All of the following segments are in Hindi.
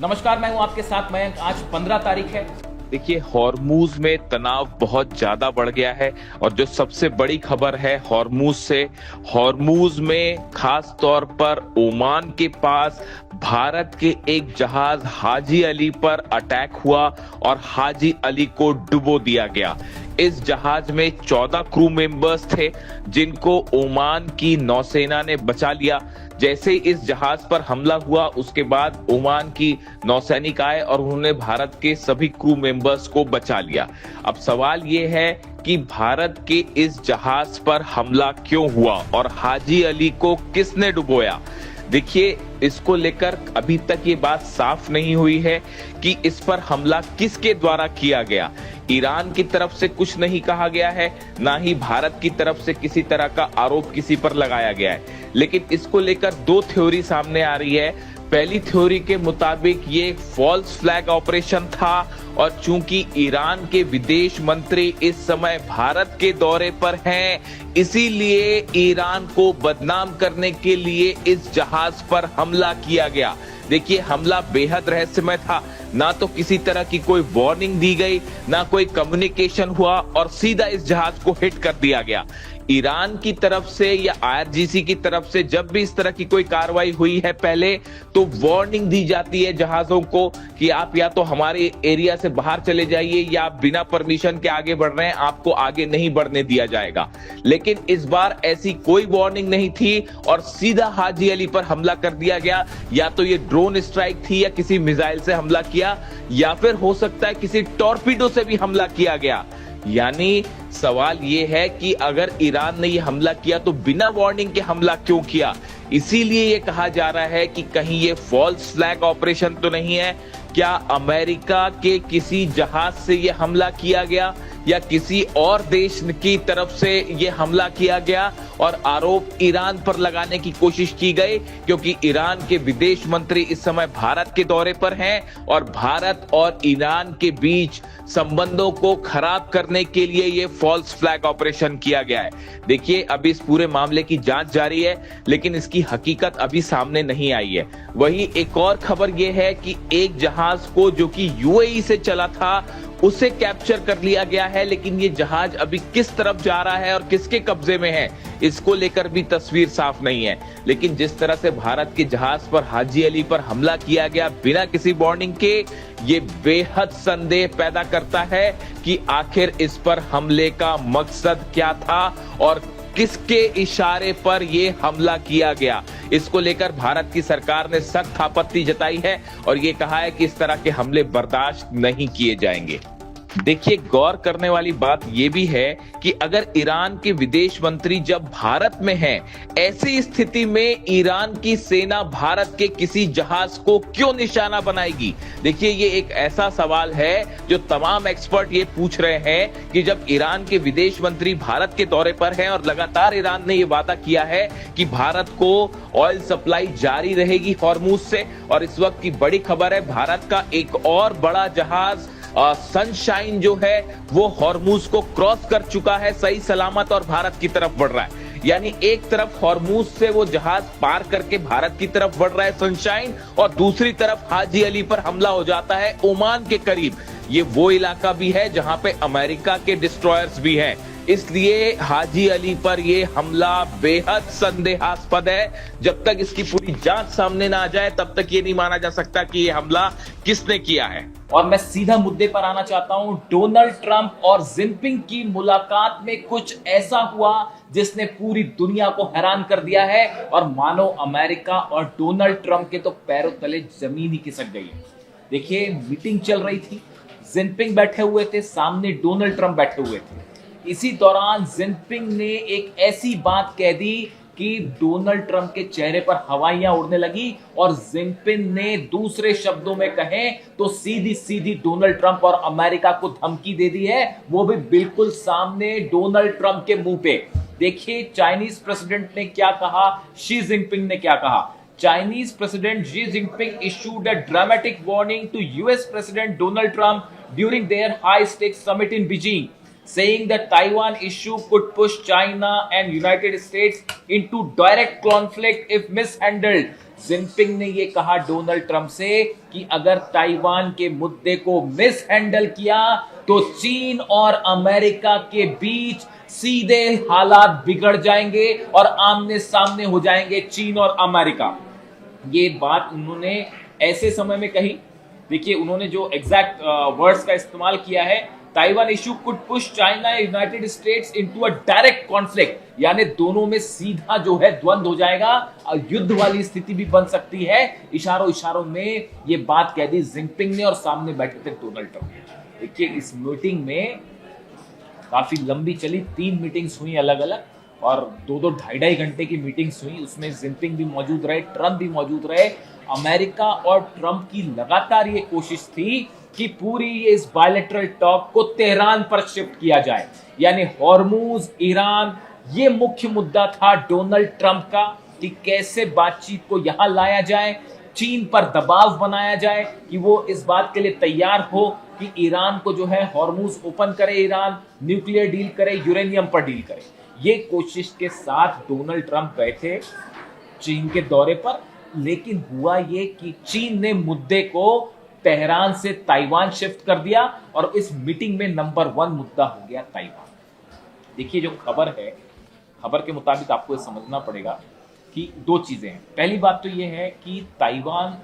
नमस्कार, मैं हूं आपके साथ मयंक। आज 15 तारीख है। देखिए, हॉर्मूज में तनाव बहुत ज्यादा बढ़ गया है और जो सबसे बड़ी खबर है हॉर्मूज से, हॉर्मूज में खास तौर पर ओमान के पास भारत के एक जहाज हाजी अली पर अटैक हुआ और हाजी अली को डुबो दिया गया। इस जहाज में 14 क्रू मेंबर्स थे जिनको ओमान की नौसेना ने बचा लिया। जैसे इस जहाज पर हमला हुआ उसके बाद ओमान की नौसैनिक आए और उन्होंने भारत के सभी क्रू मेंबर्स को बचा लिया। अब सवाल ये है कि भारत के इस जहाज पर हमला क्यों हुआ और हाजी अली को किसने डुबोया। देखिए, इसको लेकर अभी तक ये बात साफ नहीं हुई है कि इस पर हमला किसके द्वारा किया गया। ईरान की तरफ से कुछ नहीं कहा गया है, ना ही भारत की तरफ से किसी तरह का आरोप किसी पर लगाया गया है। लेकिन इसको लेकर दो थ्योरी सामने आ रही है। पहली थ्योरी के मुताबिक ये फॉल्स फ्लैग ऑपरेशन था और चूंकि ईरान के विदेश मंत्री इस समय भारत के दौरे पर हैं, इसीलिए ईरान को बदनाम करने के लिए इस जहाज पर हमला किया गया। देखिए, हमला बेहद रहस्यमय था। ना तो किसी तरह की कोई वार्निंग दी गई, ना कोई कम्युनिकेशन हुआ और सीधा इस जहाज को हिट कर दिया गया। ईरान की तरफ से या आईआरजीसी की तरफ से जब भी इस तरह की कोई कार्रवाई हुई है पहले, तो वार्निंग दी जाती है जहाजों को कि आप या तो हमारे एरिया से बाहर चले जाइए या आप बिना परमिशन के आगे बढ़ रहे हैं, आपको आगे नहीं बढ़ने दिया जाएगा। लेकिन इस बार ऐसी कोई वार्निंग नहीं थी और सीधा हाजी अली पर हमला कर दिया गया। या तो ये ड्रोन स्ट्राइक थी या किसी मिसाइल से हमला किया, या फिर हो सकता है किसी टॉर्पीडो से भी हमला किया गया। यानी सवाल ये है कि अगर ईरान ने ये हमला किया तो बिना वार्निंग के हमला क्यों किया। इसीलिए ये कहा जा रहा है कि कहीं ये फॉल्स फ्लैग ऑपरेशन तो नहीं है। क्या अमेरिका के किसी जहाज से ये हमला किया गया या किसी और देश की तरफ से ये हमला किया गया और आरोप ईरान पर लगाने की कोशिश की गई, क्योंकि ईरान के विदेश मंत्री इस समय भारत के दौरे पर हैं और भारत और ईरान के बीच संबंधों को खराब करने के लिए ये फॉल्स फ्लैग ऑपरेशन किया गया है। देखिए, अभी इस पूरे मामले की जांच जारी है, लेकिन इसकी हकीकत अभी सामने नहीं आई है। वहीं एक और खबर ये है कि एक जहाज को जो कि यूएई से चला था उसे कैप्चर कर लिया गया है, लेकिन ये जहाज अभी किस तरफ जा रहा है और किसके कब्जे में है, इसको लेकर भी तस्वीर साफ नहीं है। लेकिन जिस तरह से भारत के जहाज पर हाजी अली पर हमला किया गया बिना किसी वार्निंग के, ये बेहद संदेह पैदा करता है कि आखिर इस पर हमले का मकसद क्या था और किसके इशारे पर ये हमला किया गया। इसको लेकर भारत की सरकार ने सख्त आपत्ति जताई है और ये कहा है कि इस तरह के हमले बर्दाश्त नहीं किए जाएंगे। देखिए, गौर करने वाली बात यह भी है कि अगर ईरान के विदेश मंत्री जब भारत में हैं, ऐसी स्थिति में ईरान की सेना भारत के किसी जहाज को क्यों निशाना बनाएगी। देखिए, ये एक ऐसा सवाल है जो तमाम एक्सपर्ट ये पूछ रहे हैं कि जब ईरान के विदेश मंत्री भारत के दौरे पर हैं और लगातार ईरान ने ये वादा किया है कि भारत को ऑयल सप्लाई जारी रहेगी हॉर्मूज से, और इस वक्त की बड़ी खबर है भारत का एक और बड़ा जहाज सनशाइन जो है वो हॉर्मूज को क्रॉस कर चुका है सही सलामत और भारत की तरफ बढ़ रहा है। यानी एक तरफ हॉर्मूज से वो जहाज पार करके भारत की तरफ बढ़ रहा है सनशाइन, और दूसरी तरफ हाजी अली पर हमला हो जाता है ओमान के करीब। ये वो इलाका भी है जहां पे अमेरिका के डिस्ट्रॉयर्स भी हैं। इसलिए हाजी अली पर यह हमला बेहद संदेहास्पद है। जब तक इसकी पूरी जांच सामने ना आ जाए तब तक ये नहीं माना जा सकता कि यह हमला किसने किया है। और मैं सीधा मुद्दे पर आना चाहता हूं। डोनाल्ड ट्रंप और जिनपिंग की मुलाकात में कुछ ऐसा हुआ जिसने पूरी दुनिया को हैरान कर दिया है, और मानो अमेरिका और डोनाल्ड ट्रंप के तो पैरों तले जमीन ही खिसक गई है। देखिए, मीटिंग चल रही थी, जिनपिंग बैठे हुए थे, सामने डोनाल्ड ट्रंप बैठे हुए थे। इसी दौरान जिनपिंग ने एक ऐसी बात कह दी कि डोनाल्ड ट्रंप के चेहरे पर हवाइयां उड़ने लगी, और जिनपिंग ने दूसरे शब्दों में कहें तो सीधी सीधी डोनाल्ड ट्रंप और अमेरिका को धमकी दे दी है, वो भी बिल्कुल सामने डोनाल्ड ट्रंप के मुंह पे। देखिए, चाइनीज प्रेसिडेंट ने क्या कहा, शी जिनपिंग ने क्या कहा। Chinese President Xi Jinping issued a dramatic warning to US President Donald Trump during their high-stakes summit in Beijing, saying that Taiwan issue could push China and United States into direct conflict if mishandled. Jinping ने ये कहा डोनाल्ड ट्रंप से कि अगर ताइवान के मुद्दे को मिसहैंडल किया तो चीन और अमेरिका के बीच सीधे हालात बिगड़ जाएंगे और आमने सामने हो जाएंगे चीन और अमेरिका। ये बात उन्होंने ऐसे समय में कही, देखिए उन्होंने जो एग्जैक्ट वर्ड्स का इस्तेमाल किया है, Taiwan issue could push China United states into a direct conflict, यानी दोनों में सीधा जो है द्वंद हो जाएगा, युद्ध वाली स्थिति भी बन सकती है। इशारों इशारों में ये बात कह दी जिनपिंग ने और सामने बैठे थे डोनाल्ड ट्रंप। देखिए इस मीटिंग में काफी लंबी चली, 3 मीटिंग्स हुई अलग अलग और 2-2 ढाई घंटे की मीटिंग्स हुई। उसमें जिनपिंग भी मौजूद रहे, ट्रंप भी मौजूद रहे। अमेरिका और ट्रंप की लगातार ये कोशिश थी कि पूरी इस बायलैटरल टॉक को तेहरान पर शिफ्ट किया जाए, यानी हॉर्मूज, ईरान, ये मुख्य मुद्दा था डोनाल्ड ट्रंप का कि कैसे बातचीत को यहां लाया जाए, चीन पर दबाव बनाया जाए कि वो इस बात के लिए तैयार हो कि ईरान को जो है हॉर्मूज ओपन करे, ईरान न्यूक्लियर डील करे, यूरेनियम पर डील करे। ये कोशिश के साथ डोनाल्ड ट्रंप गए थे चीन के दौरे पर, लेकिन हुआ ये कि चीन ने मुद्दे को तेहरान से ताइवान शिफ्ट कर दिया और इस मीटिंग में नंबर 1 मुद्दा हो गया ताइवान। देखिए जो खबर है, खबर के मुताबिक आपको ये समझना पड़ेगा कि 2 चीजें हैं। पहली बात तो ये है कि ताइवान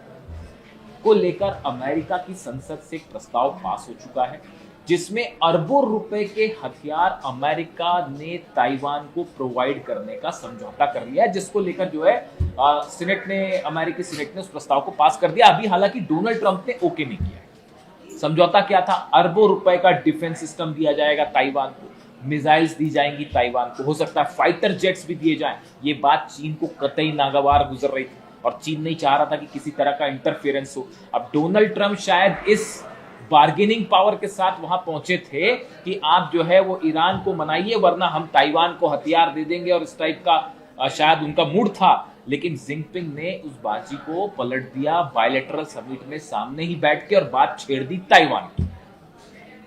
को लेकर अमेरिका की संसद से एक प्रस्ताव पास हो चुका है जिसमें अरबों रुपए के हथियार अमेरिका ने ताइवान को प्रोवाइड करने का समझौता कर लिया है, जिसको लेकर जो है सीनेट ने, अमेरिकी सीनेट ने उस प्रस्ताव को पास कर दिया। अभी हालांकि डोनाल्ड ट्रंप ने ओके नहीं किया है। समझौता क्या था? अरबों रुपए का डिफेंस सिस्टम दिया जाएगा ताइवान को, मिसाइल्स दी जाएंगी ताइवान को, हो सकता है फाइटर जेट्स भी दिए जाएं। ये बात चीन को कतई नागवार गुजर रही थी और चीन नहीं चाह रहा था कि किसी तरह का इंटरफेरेंस हो। अब डोनाल्ड ट्रंप शायद इस बार्गेनिंग पावर के साथ वहां पहुंचे थे कि आप जो है वो ईरान को मनाइए वरना हम ताइवान को हथियार दे देंगे, और इस टाइप का शायद उनका मूड था। लेकिन जिनपिंग ने उस बाजी को पलट दिया, बायलैटरल समिट में सामने ही बैठ के और बात छेड़ दी ताइवान की।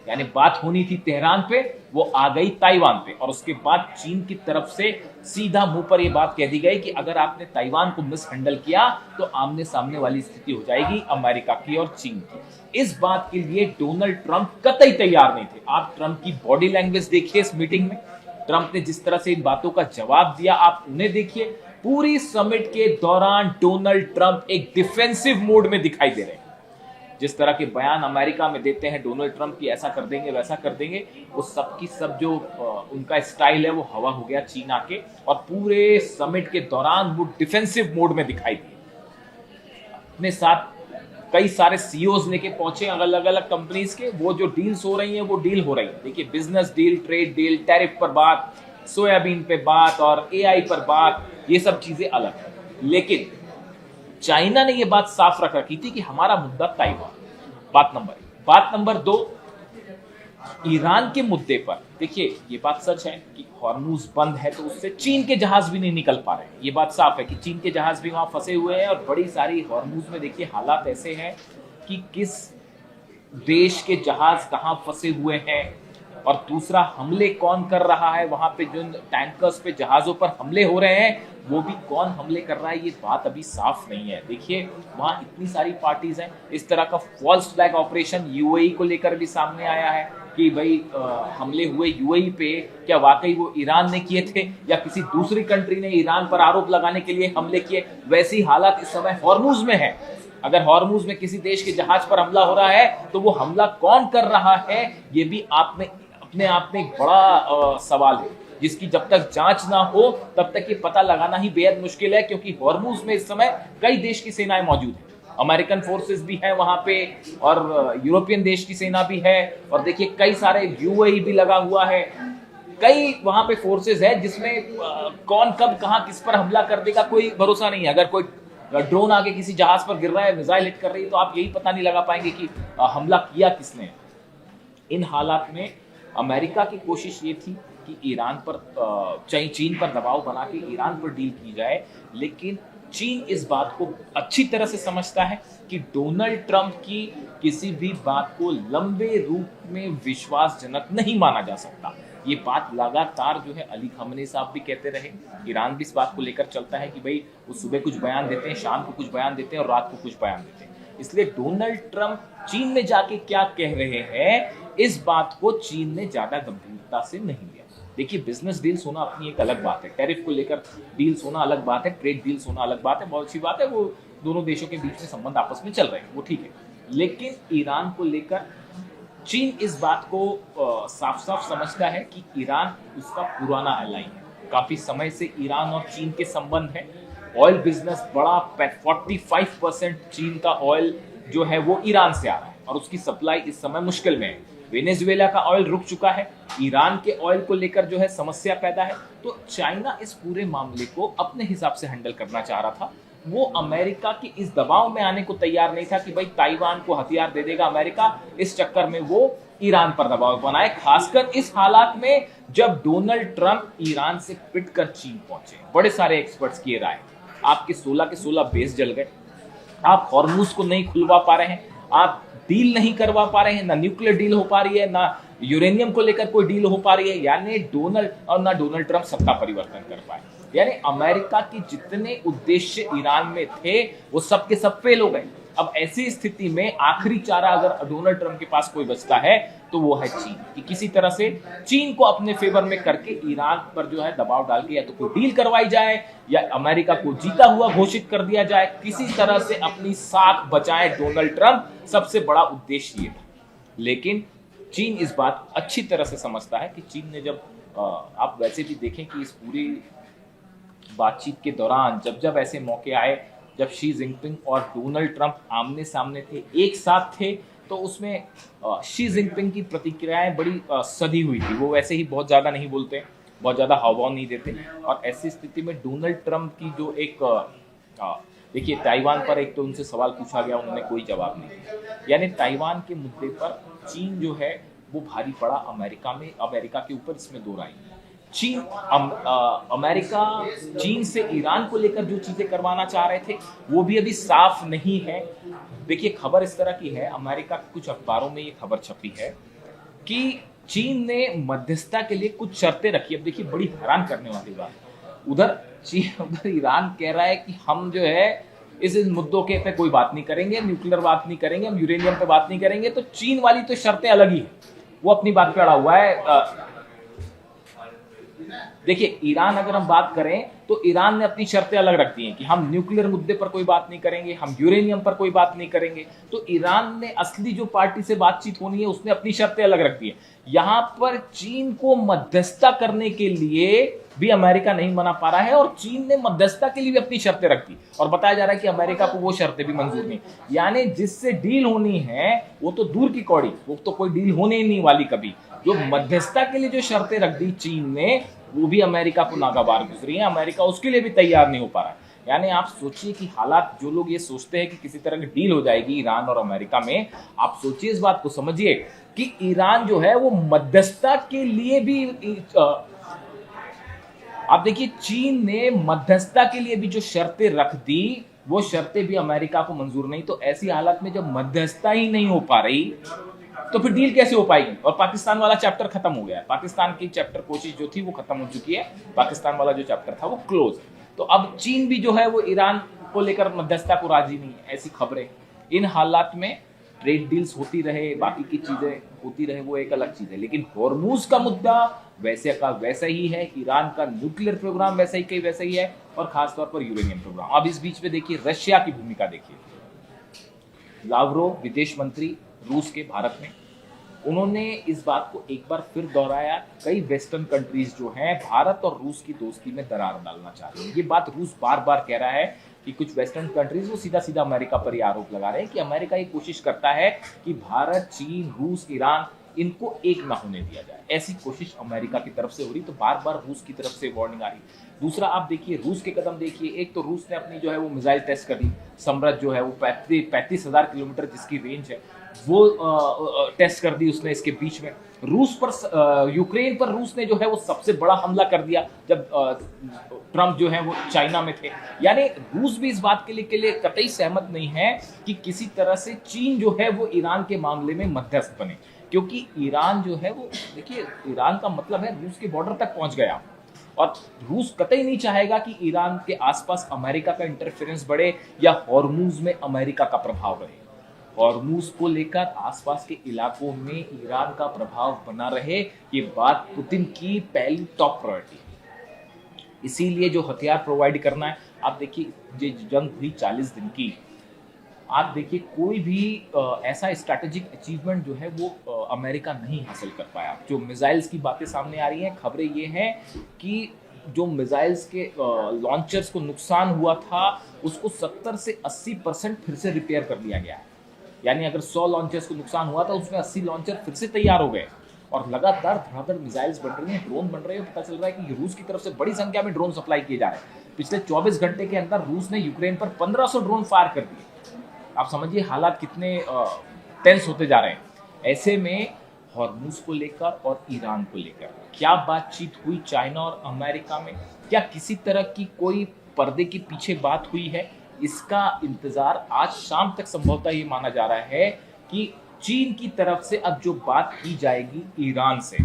यानी बात होनी थी तेहरान पे, वो आ गई ताइवान पे, और उसके बाद चीन की तरफ से सीधा मुंह पर यह बात कह दी गई कि अगर आपने ताइवान को मिसहैंडल किया तो आमने सामने वाली स्थिति हो जाएगी अमेरिका की और चीन की। इस बात के लिए डोनाल्ड ट्रंप कतई तैयार नहीं थे। आप ट्रंप की बॉडी लैंग्वेज देखिए इस मीटिंग में, ट्रंप ने जिस तरह से इन बातों का जवाब दिया आप उन्हें देखिए। पूरी समिट के दौरान डोनाल्ड ट्रंप एक डिफेंसिव मोड में दिखाई दे रहे हैं। जिस तरह के बयान अमेरिका में देते हैं डोनाल्ड ट्रंप की, ऐसा कर देंगे वैसा कर देंगे, वो सब की सब जो उनका स्टाइल है वो हवा हो गया चीन आके, और पूरे समिट के दौरान वो डिफेंसिव मोड में दिखाई दिए। अपने साथ कई सारे सीईओज लेके पहुंचे अलग अलग कंपनीज के। वो जो डील्स हो रही हैं वो डील हो रही है, देखिए business deal, trade deal, tariff पर बात, सोयाबीन पे बात और एआई पर बात, ये सब चीजें अलग है। लेकिन चाइना ने ये बात साफ रख रखी थी कि हमारा मुद्दा ताइवान, बात नंबर 1। बात नंबर 2, ईरान के मुद्दे पर देखिए ये बात सच है कि हॉर्मूज बंद है तो उससे चीन के जहाज भी नहीं निकल पा रहे हैं। ये बात साफ है कि चीन के जहाज भी वहां फंसे हुए हैं, और बड़ी सारी हॉर्मूज में देखिए हालात ऐसे हैं कि किस देश के जहाज कहां फंसे हुए हैं, और दूसरा हमले कौन कर रहा है, वहां पे जो टैंकर्स पे, जहाजों पर हमले हो रहे हैं वो भी कौन हमले कर रहा है, ये बात अभी साफ नहीं है। देखिए वहां इतनी सारी पार्टीज हैं। इस तरह का फॉल्स फ्लैग ऑपरेशन यूएई को लेकर भी सामने आया है कि भाई हमले हुए यूएई पे, क्या वाकई वो ईरान ने किए थे या किसी दूसरी कंट्री ने ईरान पर आरोप लगाने के लिए हमले किए। वैसी हालत इस समय हॉर्मूज में है। अगर हॉर्मूज में किसी देश के जहाज पर हमला हो रहा है तो वो हमला कौन कर रहा है, ये भी अपने आप में एक बड़ा सवाल है, जिसकी जब तक जांच ना हो तब तक ये पता लगाना ही बेहद मुश्किल है। क्योंकि हॉर्मूज में इस समय कई देश की सेनाएं मौजूद हैं, अमेरिकन फोर्सेस भी है वहां पे, और यूरोपियन देश की सेना भी है, और देखिए कई सारे यूएई भी लगा हुआ है। कई वहां पे फोर्सेस है जिसमें कौन कब कहां किस पर हमला कर देगा कोई भरोसा नहीं है। अगर कोई ड्रोन आके किसी जहाज पर गिर रहा है, मिसाइल हिट कर रही है, तो आप यही पता नहीं लगा पाएंगे कि हमला किया किसने। इन हालात में अमेरिका की कोशिश ये थी कि ईरान पर, चीन पर दबाव बना के ईरान पर डील की जाए, लेकिन चीन इस बात को अच्छी तरह से समझता है कि डोनाल्ड ट्रंप की किसी भी बात को लंबे रूप में विश्वासजनक नहीं माना जा सकता। ये बात लगातार जो है अली खamenei साहब भी कहते रहे, ईरान भी इस बात को लेकर चलता है कि भाई वो सुबह कुछ बयान देते हैं, शाम को कुछ बयान देते हैं और रात को कुछ बयान देते हैं। इसलिए डोनाल्ड ट्रंप चीन में जाके क्या कह रहे हैं, इस बात को चीन ने ज्यादा गंभीरता से नहीं लिया। देखिए, बिजनेस डील्स होना अपनी एक अलग बात है, टैरिफ को लेकर डील्स होना अलग बात है, ट्रेड डील्स होना अलग बात है, बहुत अच्छी बात है, वो दोनों देशों के बीच में संबंध आपस में चल रहे हैं, वो ठीक है। लेकिन ईरान को लेकर चीन इस बात को साफ साफ समझता है कि ईरान उसका पुराना एलाई है। काफी समय से ईरान और चीन के संबंध है। ऑयल बिजनेस बड़ा 45% चीन का ऑयल जो है वो ईरान से आ रहा है और उसकी सप्लाई इस समय मुश्किल में है। वेनेजुएला का ऑयल रुक चुका है, ईरान के ऑयल को लेकर जो है समस्या पैदा है। तो चाइना इस पूरे मामले को अपने हिसाब से हैंडल करना चाह रहा था। वो अमेरिका की इस दबाव में आने को तैयार नहीं था कि भाई ताइवान को हथियार दे देगा अमेरिका, इस चक्कर में वो ईरान पर दबाव बनाए, खासकर इस हालात में जब डोनाल्ड ट्रंप ईरान से पिट कर चीन पहुंचे। बड़े सारे एक्सपर्ट्स की राय, आपके 16 के 16 बेस जल गए, आप हॉर्मुज को नहीं खुलवा पा रहे हैं, आप डील नहीं करवा पा रहे हैं, ना न्यूक्लियर डील हो पा रही है, ना यूरेनियम को लेकर कोई डील हो पा रही है, यानी डोनाल्ड ट्रंप सत्ता परिवर्तन कर पाए। यानी अमेरिका के जितने उद्देश्य ईरान में थे वो सब के सब फेल हो गए। अब ऐसी स्थिति में आखिरी चारा अगर डोनाल्ड ट्रंप के पास कोई बचता है तो वो है चीन, कि किसी तरह से चीन को अपने फेवर में करके ईरान पर जो है दबाव डाल के या तो कोई डील करवाई जाए या अमेरिका को जीता हुआ घोषित कर दिया जाए, किसी तरह से अपनी साख बचाए डोनाल्ड ट्रंप, सबसे बड़ा उद्देश्य ये था। लेकिन चीन इस बात अच्छी तरह से समझता है कि चीन ने जब आप वैसे भी देखें कि इस पूरी बातचीत के दौरान जब जब ऐसे मौके आए, जब शी जिनपिंग और डोनाल्ड ट्रंप आमने सामने थे, एक साथ थे, तो उसमें शी जिनपिंग की प्रतिक्रियाएं बड़ी सधी हुई थी। वो वैसे ही बहुत ज़्यादा नहीं बोलते, बहुत ज़्यादा हावभाव नहीं देते, और ऐसी स्थिति में डोनाल्ड ट्रंप की जो एक देखिए, ताइवान पर एक तो उनसे सवाल पूछा गया, उन्होंने कोई जवाब नहीं दिया। यानी ताइवान के मुद्दे पर चीन जो है वो भारी पड़ा अमेरिका के ऊपर, इसमें दो राय नहीं। अमेरिका चीन से ईरान को लेकर जो चीजें करवाना चाह रहे थे वो भी अभी साफ नहीं है। देखिए, खबर इस तरह की है, अमेरिका के कुछ अखबारों में ये खबर छपी है कि चीन ने मध्यस्थता के लिए कुछ शर्तें रखी। अब देखिए, बड़ी हैरान करने वाली बात, उधर ईरान कह रहा है कि हम जो है इस मुद्दों के पे कोई बात नहीं करेंगे, न्यूक्लियर बात नहीं करेंगे, हम यूरेनियम पे बात नहीं करेंगे। तो चीन वाली तो शर्तें अलग ही है, वो अपनी बात पे अड़ा हुआ है। देखिए, ईरान अगर हम बात करें तो ईरान ने अपनी शर्तें अलग रख दी हैं कि हम न्यूक्लियर मुद्दे पर कोई बात नहीं करेंगे, हम यूरेनियम पर कोई बात नहीं करेंगे। तो ईरान ने असली जो पार्टी से बातचीत होनी है उसने अपनी शर्तें अलग रख दी है। यहां पर चीन को मध्यस्थता करने के लिए भी अमेरिका नहीं मना पा रहा है और चीन ने मध्यस्थता के लिए भी अपनी शर्तें रख दी, और बताया जा रहा है कि अमेरिका को वो शर्तें भी मंजूर नहीं। यानी जिससे डील होनी है वो तो दूर की कौड़ी, वो तो कोई डील होने ही नहीं वाली कभी। जो मध्यस्थता के लिए जो शर्तें रख दी चीन ने, वो भी अमेरिका को नागवार गुजरी है, अमेरिका उसके लिए भी तैयार नहीं हो पा रहा है। यानी आप सोचिए कि हालात, जो लोग ये सोचते हैं कि किसी तरह की डील हो जाएगी ईरान और अमेरिका में, आप सोचिए, इस बात को समझिए कि ईरान जो है वो मध्यस्थता के लिए भी आप देखिए, चीन ने मध्यस्थता के लिए भी जो शर्तें रख दी वो शर्तें भी अमेरिका को मंजूर नहीं। तो ऐसी हालत में जब मध्यस्थता ही नहीं हो पा रही तो फिर डील कैसे हो पाएगी। और पाकिस्तान वाला चैप्टर खत्म हो गया है, पाकिस्तान की चैप्टर कोशिश जो थी वो खत्म हो चुकी है, पाकिस्तान वाला जो चैप्टर था वो क्लोज है। तो अब चीन भी जो है वो ईरान को लेकर मध्यस्थता को राजी नहीं है, ऐसी खबरें। इन हालात में ट्रेड डील्स होती रहे, बाकी की चीजें होती रहे, वो एक अलग चीज है। लेकिन हॉर्मुज का मुद्दा वैसे का वैसा ही है, ईरान का न्यूक्लियर प्रोग्राम वैसा ही वैसा ही है, और खासतौर पर यूरेनियम प्रोग्राम। अब इस बीच में देखिए रशिया की भूमिका देखिए। लावरोव विदेश मंत्री रूस के भारत में, उन्होंने इस बात को एक बार फिर दोहराया, कई वेस्टर्न कंट्रीज जो हैं भारत और रूस की दोस्ती में दरार डालना चाह रही है। ये बात रूस बार बार कह रहा है कि कुछ वेस्टर्न कंट्रीज वो सीधा सीधा अमेरिका पर ही आरोप लगा रहे हैं कि अमेरिका ये कोशिश करता है कि भारत, चीन, रूस, ईरान इनको एक ना होने दिया जाए, ऐसी कोशिश अमेरिका की तरफ से हो रही। तो बार बार रूस की तरफ से वार्निंग आ रही। दूसरा आप देखिए रूस के कदम देखिए, एक तो रूस ने अपनी जो है वो मिसाइल टेस्ट कर ली, समृद्ध जो है वो 35,000 किलोमीटर जिसकी रेंज है वो टेस्ट कर दी उसने इसके बीच में। रूस पर यूक्रेन पर रूस ने जो है वो सबसे बड़ा हमला कर दिया जब ट्रम्प जो है वो चाइना में थे। यानी रूस भी इस बात के लिए कतई सहमत नहीं है कि किसी तरह से चीन जो है वो ईरान के मामले में मध्यस्थ बने, क्योंकि ईरान जो है वो देखिए ईरान का मतलब है रूस के बॉर्डर तक पहुंच गया और रूस कतई नहीं चाहेगा कि ईरान के आसपास अमेरिका का इंटरफेरेंस बढ़े या हॉर्मुज में अमेरिका का प्रभाव रहे। हॉर्मुज को लेकर आसपास के इलाकों में ईरान का प्रभाव बना रहे, ये बात पुतिन की पहली टॉप प्रायोरिटी है। इसीलिए जो हथियार प्रोवाइड करना है, आप देखिए ये जंग हुई 40 दिन की, आप देखिए कोई भी ऐसा स्ट्रैटेजिक अचीवमेंट जो है वो अमेरिका नहीं हासिल कर पाया। जो मिसाइल्स की बातें सामने आ रही हैं, खबरें ये हैं कि जो मिसाइल्स के लॉन्चर्स को नुकसान हुआ था उसको 70 से 80% फिर से रिपेयर कर दिया गया है। यानी अगर 100 लॉन्चर्स को नुकसान हुआ था उसमें 80 लॉन्चर फिर से तैयार हो गए और लगातार धड़ाधड़ मिसाइल्स बन रही हैं, ड्रोन बन रहे हैं। पता चल रहा है कि रूस की तरफ से बड़ी संख्या में ड्रोन सप्लाई किए जा रहे हैं। पिछले 24 घंटे के अंदर रूस ने यूक्रेन पर 1500 ड्रोन फायर कर दिए। आप समझिए हालात कितने टेंस होते जा रहे हैं। ऐसे में हॉर्मुज को लेकर और ईरान को लेकर क्या बातचीत हुई चाइना और अमेरिका में, क्या किसी तरह की कोई पर्दे के पीछे बात हुई है, इसका इंतजार आज शाम तक संभवतः ये माना जा रहा है कि चीन की तरफ से अब जो बात की जाएगी ईरान से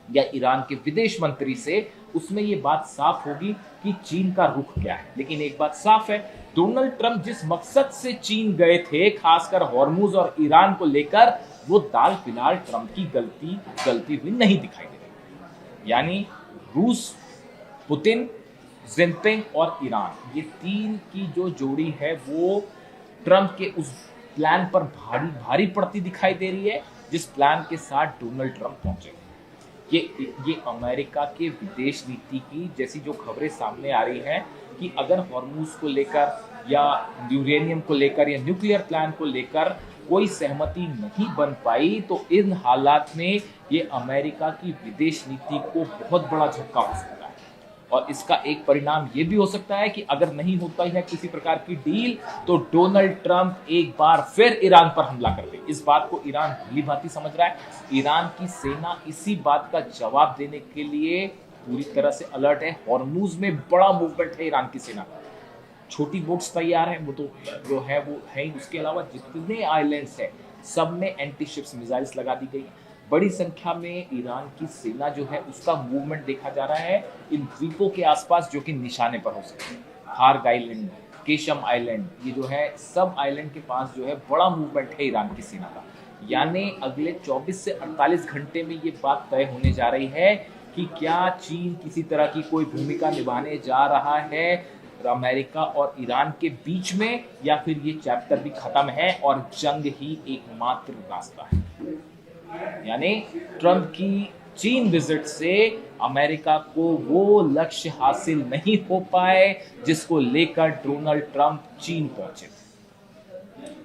या ईरान के विदेश मंत्री से, उसमें ये बात साफ होगी कि चीन का रुख क्या है। लेकिन एक बात साफ है, डोनाल्ड ट्रंप जिस मकसद से चीन गए थे खासकर हॉर्मुज और ईरान को लेकर, वो दाल फिलहाल ट्रंप की गलती हुई नहीं दिखाई दे रही। यानी रूस, पुतिन, जिनपिंग और ईरान, ये तीन की जो जोड़ी है वो ट्रंप के उस प्लान पर भारी पड़ती दिखाई दे रही है जिस प्लान के साथ डोनाल्ड ट्रंप पहुंचे। ये अमेरिका के विदेश नीति की जैसी जो खबरें सामने आ रही हैं कि अगर हॉर्मुज को लेकर या यूरेनियम को लेकर या न्यूक्लियर प्लान को लेकर कोई सहमति नहीं बन पाई, तो इन हालात में ये अमेरिका की विदेश नीति को बहुत बड़ा झटका हो सकता है। और इसका एक परिणाम ये भी हो सकता है कि अगर नहीं होता है किसी प्रकार की डील, तो डोनाल्ड ट्रंप एक बार फिर ईरान पर हमला कर दे। इस बात को ईरान भली भांति समझ रहा है। ईरान की सेना इसी बात का जवाब देने के लिए पूरी तरह से अलर्ट है। हॉर्मुज में बड़ा मूवमेंट है ईरान की सेना का। छोटी बोट्स तैयार हैं, वो तो जो है वो है। उसके अलावा जितने आइलैंड्स हैं सब में एंटी शिप्स मिसाइल्स लगा दी गई। बड़ी संख्या में ईरान की सेना जो है उसका मूवमेंट देखा जा रहा है इन द्वीपों के आसपास जो कि निशाने पर हो सकते हैं। हार्ग आइलैंड, केशम आइलैंड, ये जो है सब आइलैंड के पास जो है बड़ा मूवमेंट है ईरान की सेना का। यानी अगले 24 से 48 घंटे में ये बात तय होने जा रही है कि क्या चीन किसी तरह की कोई भूमिका निभाने जा रहा है अमेरिका और ईरान के बीच में, या फिर ये चैप्टर भी खत्म है और जंग ही एकमात्र रास्ता है। यानी ट्रंप की चीन विजिट से अमेरिका को वो लक्ष्य हासिल नहीं हो पाए जिसको लेकर डोनाल्ड ट्रंप चीन पहुंचे।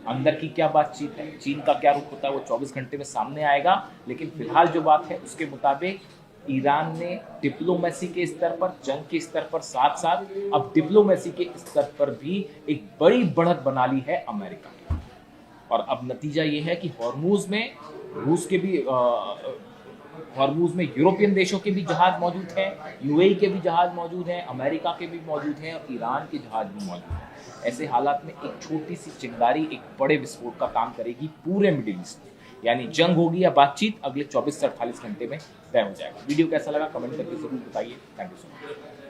अंदर की क्या बातचीत है, चीन का क्या रुख होता है, वो 24 घंटे में सामने आएगा। लेकिन फिलहाल जो बात है उसके मुताबिक ईरान ने डिप्लोमेसी के स्तर पर, जंग के स्तर पर, साथ साथ अब डिप्लोमेसी के स्तर पर भी एक बड़ी बढ़त बना ली है अमेरिका की। और अब नतीजा ये है कि हॉर्मुज में रूस के भी हॉर्मुज में यूरोपियन देशों के भी जहाज मौजूद हैं, यूएई के भी जहाज मौजूद हैं, अमेरिका के भी मौजूद हैं और ईरान के जहाज भी मौजूद हैं। ऐसे हालात में एक छोटी सी चिंगारी एक बड़े विस्फोट का काम करेगी पूरे मिडिल ईस्ट में। यानी जंग होगी या बातचीत अगले 24 से 48 घंटे में तय हो जाएगा। वीडियो कैसा लगा कमेंट करके जरूर बताइए। Thank you so much.